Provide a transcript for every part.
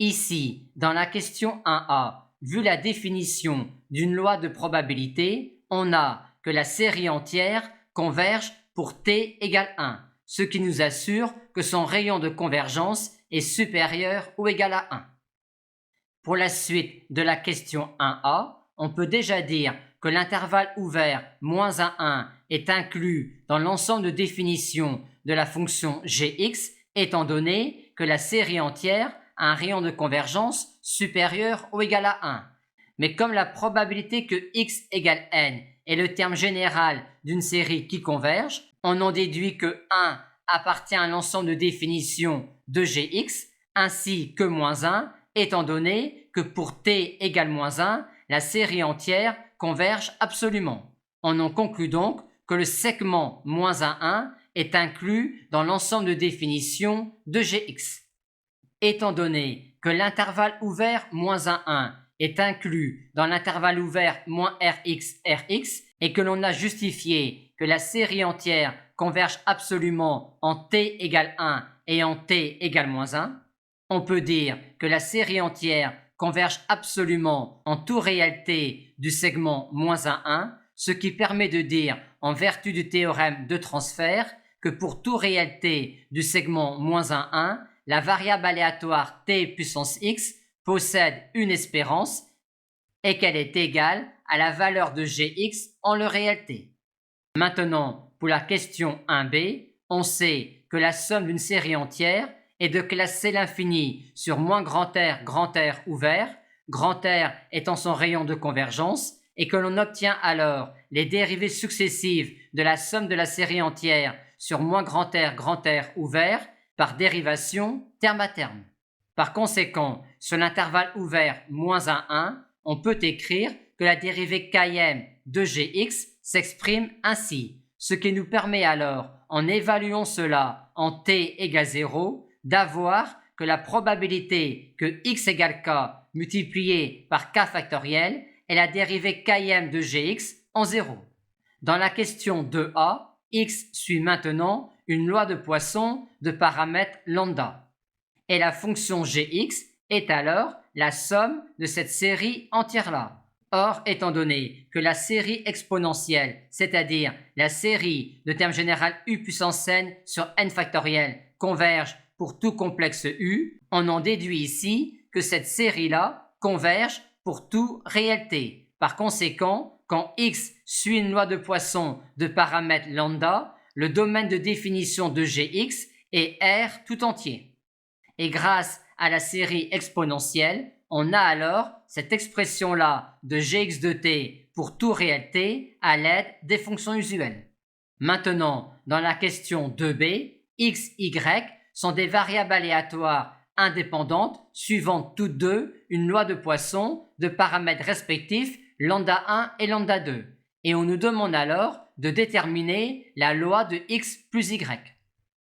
Ici, dans la question 1a, vu la définition d'une loi de probabilité, on a que la série entière converge pour t égale 1, ce qui nous assure que son rayon de convergence est supérieur ou égal à 1. Pour la suite de la question 1a, on peut déjà dire que l'intervalle ouvert moins à 1 est inclus dans l'ensemble de définition de la fonction gx, étant donné que la série entière a un rayon de convergence supérieur ou égal à 1. Mais comme la probabilité que x égale n est le terme général d'une série qui converge, on en déduit que 1 appartient à l'ensemble de définition de gx, ainsi que moins 1, étant donné que pour t égale moins 1, la série entière converge absolument. On en conclut donc que le segment moins 1 est inclus dans l'ensemble de définition de gx. Étant donné que l'intervalle ouvert moins 1 est inclus dans l'intervalle ouvert moins rx et que l'on a justifié que la série entière converge absolument en t égale 1 et en t égale moins 1, on peut dire que la série entière converge absolument en tout réel t du segment moins 1, ce qui permet de dire, en vertu du théorème de transfert, que pour tout réel t du segment moins 1, la variable aléatoire t puissance x possède une espérance et qu'elle est égale à la valeur de gx en le réel t. Maintenant, pour la question 1b, on sait que la somme d'une série entière est de classe C l'infini sur moins grand R ouvert, grand R étant son rayon de convergence, et que l'on obtient alors les dérivées successives de la somme de la série entière sur moins grand R ouvert par dérivation terme à terme. Par conséquent, sur l'intervalle ouvert moins 1, on peut écrire que la dérivée km de gx s'exprime ainsi, ce qui nous permet alors, en évaluant cela en t égale 0, d'avoir que la probabilité que x égale k multiplié par k factoriel est la dérivée km de gx en 0. Dans la question 2a, x suit maintenant une loi de Poisson de paramètre lambda. Et la fonction gx est alors la somme de cette série entière-là. Or, étant donné que la série exponentielle, c'est-à-dire la série de termes général u puissance n sur n factoriel, converge pour tout complexe u, on en déduit ici que cette série-là converge pour tout réel t. Par conséquent, quand x suit une loi de Poisson de paramètre lambda, le domaine de définition de gx est R tout entier. Et grâce à la série exponentielle, on a alors cette expression-là de gx de t pour tout réel t à l'aide des fonctions usuelles. Maintenant, dans la question 2b, x, y sont des variables aléatoires indépendantes suivant toutes deux une loi de Poisson de paramètres respectifs lambda 1 et lambda 2. Et on nous demande alors de déterminer la loi de x plus y.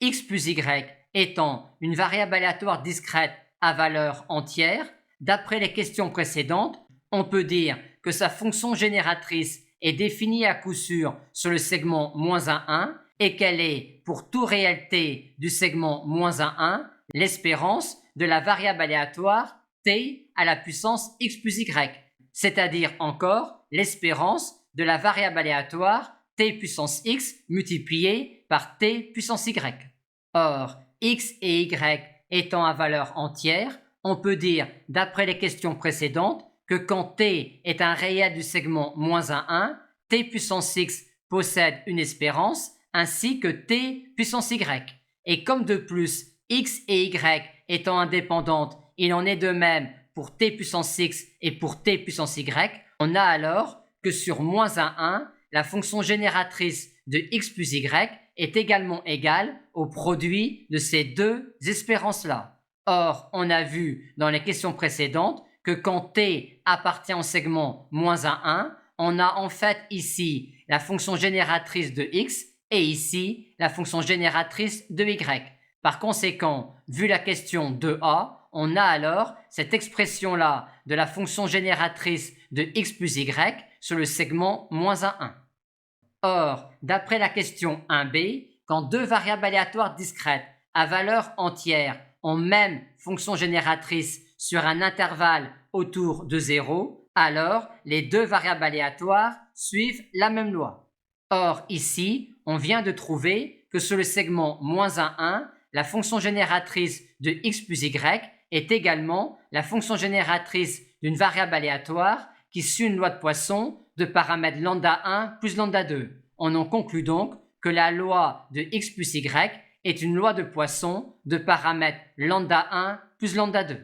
X plus y étant une variable aléatoire discrète à valeur entière, d'après les questions précédentes, on peut dire que sa fonction génératrice est définie à coup sûr sur le segment moins 1 et qu'elle est, pour tout réel t du segment moins 1, l'espérance de la variable aléatoire t à la puissance x plus y, c'est-à-dire encore l'espérance de la variable aléatoire t puissance x multipliée par t puissance y. Or, x et y étant à valeur entière, on peut dire, d'après les questions précédentes, que quand t est un réel du segment moins 1, t puissance x possède une espérance ainsi que t puissance y. Et comme de plus, x et y étant indépendantes, il en est de même pour t puissance x et pour t puissance y, on a alors que sur moins 1, la fonction génératrice de x plus y est également égale au produit de ces deux espérances-là. Or, on a vu dans les questions précédentes que quand t appartient au segment moins 1, on a en fait ici la fonction génératrice de x et ici la fonction génératrice de y. Par conséquent, vu la question 2a, on a alors cette expression-là de la fonction génératrice de x plus y sur le segment moins 1. Or, d'après la question 1b, quand deux variables aléatoires discrètes à valeur entière ont même fonction génératrice sur un intervalle autour de 0, alors les deux variables aléatoires suivent la même loi. Or, ici, on vient de trouver que sur le segment -1, la fonction génératrice de x plus y est également la fonction génératrice d'une variable aléatoire qui suit une loi de Poisson de paramètres lambda 1 plus lambda 2. On en conclut donc que la loi de x plus y est une loi de Poisson de paramètres lambda 1 plus lambda 2.